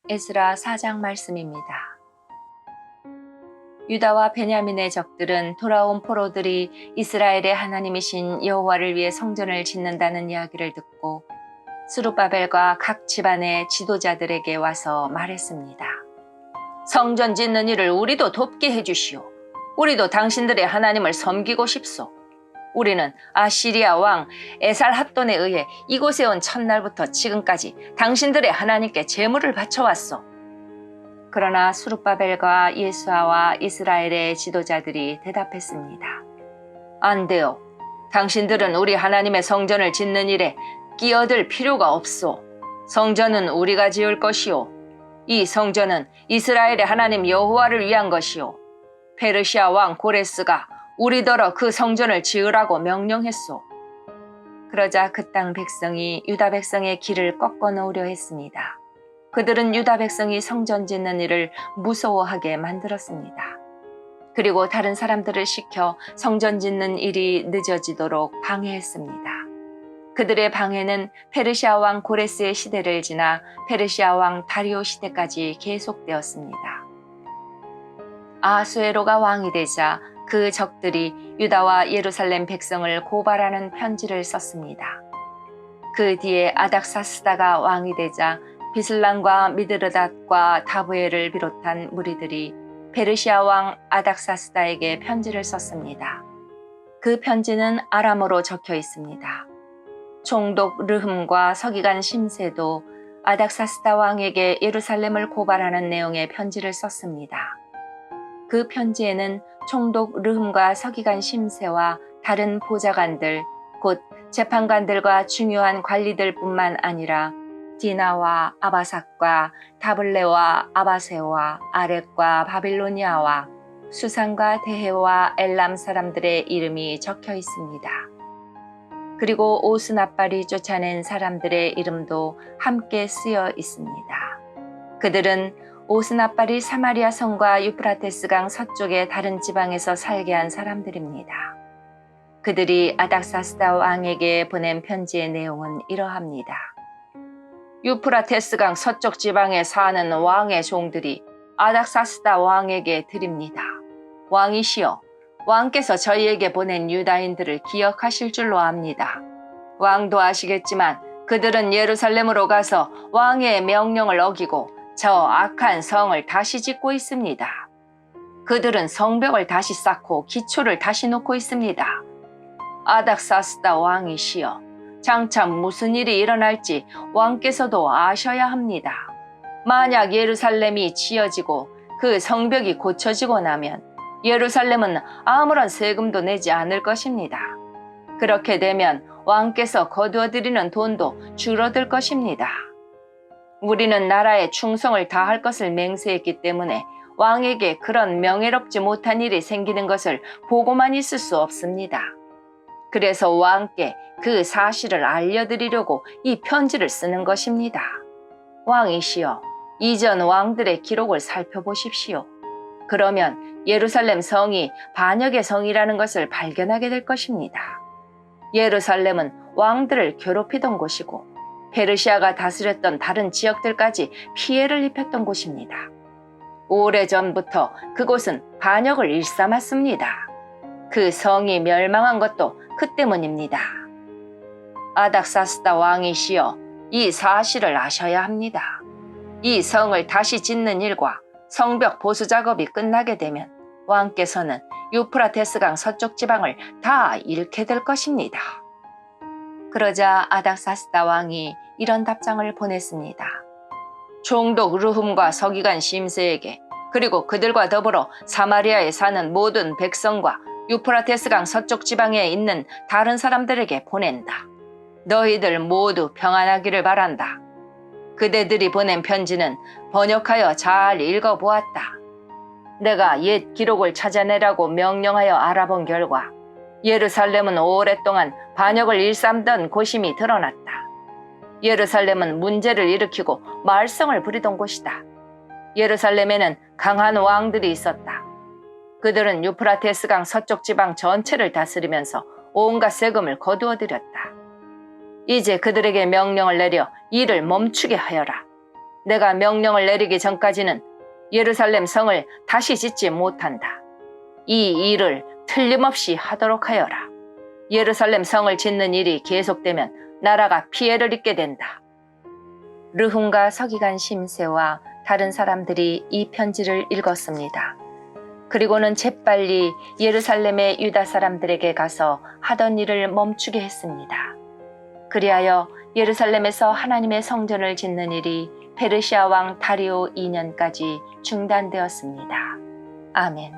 에스라 4장 말씀입니다. 유다와 베냐민의 적들은 돌아온 포로들이 이스라엘의 하나님이신 여호와를 위해 성전을 짓는다는 이야기를 듣고 스룹바벨과 각 집안의 지도자들에게 와서 말했습니다. 성전 짓는 일을 우리도 돕게 해주시오. 우리도 당신들의 하나님을 섬기고 싶소. 우리는 아시리아 왕 에살핫돈에 의해 이곳에 온 첫날부터 지금까지 당신들의 하나님께 제물을 바쳐왔소. 그러나 스룹바벨과 예수아와 이스라엘의 지도자들이 대답했습니다. 안 돼요. 당신들은 우리 하나님의 성전을 짓는 일에 끼어들 필요가 없소. 성전은 우리가 지을 것이오. 이 성전은 이스라엘의 하나님 여호와를 위한 것이오. 페르시아 왕 고레스가 우리더러 그 성전을 지으라고 명령했소. 그러자 그 땅 백성이 유다 백성의 길을 꺾어 놓으려 했습니다. 그들은 유다 백성이 성전 짓는 일을 무서워하게 만들었습니다. 그리고 다른 사람들을 시켜 성전 짓는 일이 늦어지도록 방해했습니다. 그들의 방해는 페르시아 왕 고레스의 시대를 지나 페르시아 왕 다리오 시대까지 계속되었습니다. 아하수에로가 왕이 되자 그 적들이 유다와 예루살렘 백성을 고발하는 편지를 썼습니다. 그 뒤에 아닥사스다가 왕이 되자 비슬람과 미드르닷과 다부엘을 비롯한 무리들이 페르시아 왕 아닥사스다에게 편지를 썼습니다. 그 편지는 아람어로 적혀 있습니다. 총독 르흠과 서기관 심세도 아닥사스다 왕에게 예루살렘을 고발하는 내용의 편지를 썼습니다. 그 편지에는 총독 르흠과 서기관 심세와 다른 보좌관들, 곧 재판관들과 중요한 관리들뿐만 아니라 디나와 아바삭과 다블레와 아바세와 아렉과 바빌로니아와 수산과 데헤와 엘람 사람들의 이름이 적혀 있습니다. 그리고 오스나발이 쫓아낸 사람들의 이름도 함께 쓰여 있습니다. 그들은 오스나발이 사마리아 성과 유프라테스 강 서쪽의 다른 지방에서 살게 한 사람들입니다. 그들이 아닥사스다 왕에게 보낸 편지의 내용은 이러합니다. 유프라테스 강 서쪽 지방에 사는 왕의 종들이 아닥사스다 왕에게 드립니다. 왕이시여, 왕께서 저희에게 보낸 유다인들을 기억하실 줄로 압니다. 왕도 아시겠지만 그들은 예루살렘으로 가서 왕의 명령을 어기고 저 악한 성을 다시 짓고 있습니다. 그들은 성벽을 다시 쌓고 기초를 다시 놓고 있습니다. 아닥사스다 왕이시여, 장차 무슨 일이 일어날지 왕께서도 아셔야 합니다. 만약 예루살렘이 지어지고 그 성벽이 고쳐지고 나면 예루살렘은 아무런 세금도 내지 않을 것입니다. 그렇게 되면 왕께서 거두어들이는 돈도 줄어들 것입니다. 우리는 나라에 충성을 다할 것을 맹세했기 때문에 왕에게 그런 명예롭지 못한 일이 생기는 것을 보고만 있을 수 없습니다. 그래서 왕께 그 사실을 알려드리려고 이 편지를 쓰는 것입니다. 왕이시여, 이전 왕들의 기록을 살펴보십시오. 그러면 예루살렘 성이 반역의 성이라는 것을 발견하게 될 것입니다. 예루살렘은 왕들을 괴롭히던 곳이고 페르시아가 다스렸던 다른 지역들까지 피해를 입혔던 곳입니다. 오래전부터 그곳은 반역을 일삼았습니다. 그 성이 멸망한 것도 그 때문입니다. 아닥사스다 왕이시여, 이 사실을 아셔야 합니다. 이 성을 다시 짓는 일과 성벽 보수 작업이 끝나게 되면 왕께서는 유프라테스강 서쪽 지방을 다 잃게 될 것입니다. 그러자 아닥사스다 왕이 이런 답장을 보냈습니다. 총독 르흠과 서기관 심세에게, 그리고 그들과 더불어 사마리아에 사는 모든 백성과 유프라테스강 서쪽 지방에 있는 다른 사람들에게 보낸다. 너희들 모두 평안하기를 바란다. 그대들이 보낸 편지는 번역하여 잘 읽어보았다. 내가 옛 기록을 찾아내라고 명령하여 알아본 결과 예루살렘은 오랫동안 반역을 일삼던 곳임이 드러났다. 예루살렘은 문제를 일으키고 말썽을 부리던 곳이다. 예루살렘에는 강한 왕들이 있었다. 그들은 유프라테스강 서쪽 지방 전체를 다스리면서 온갖 세금을 거두어들였다. 이제 그들에게 명령을 내려 일을 멈추게 하여라. 내가 명령을 내리기 전까지는 예루살렘 성을 다시 짓지 못한다. 이 일을 틀림없이 하도록 하여라. 예루살렘 성을 짓는 일이 계속되면 나라가 피해를 입게 된다. 르훔과 서기관 심세와 다른 사람들이 이 편지를 읽었습니다. 그리고는 재빨리 예루살렘의 유다 사람들에게 가서 하던 일을 멈추게 했습니다. 그리하여 예루살렘에서 하나님의 성전을 짓는 일이 페르시아 왕 다리오 2년까지 중단되었습니다. 아멘.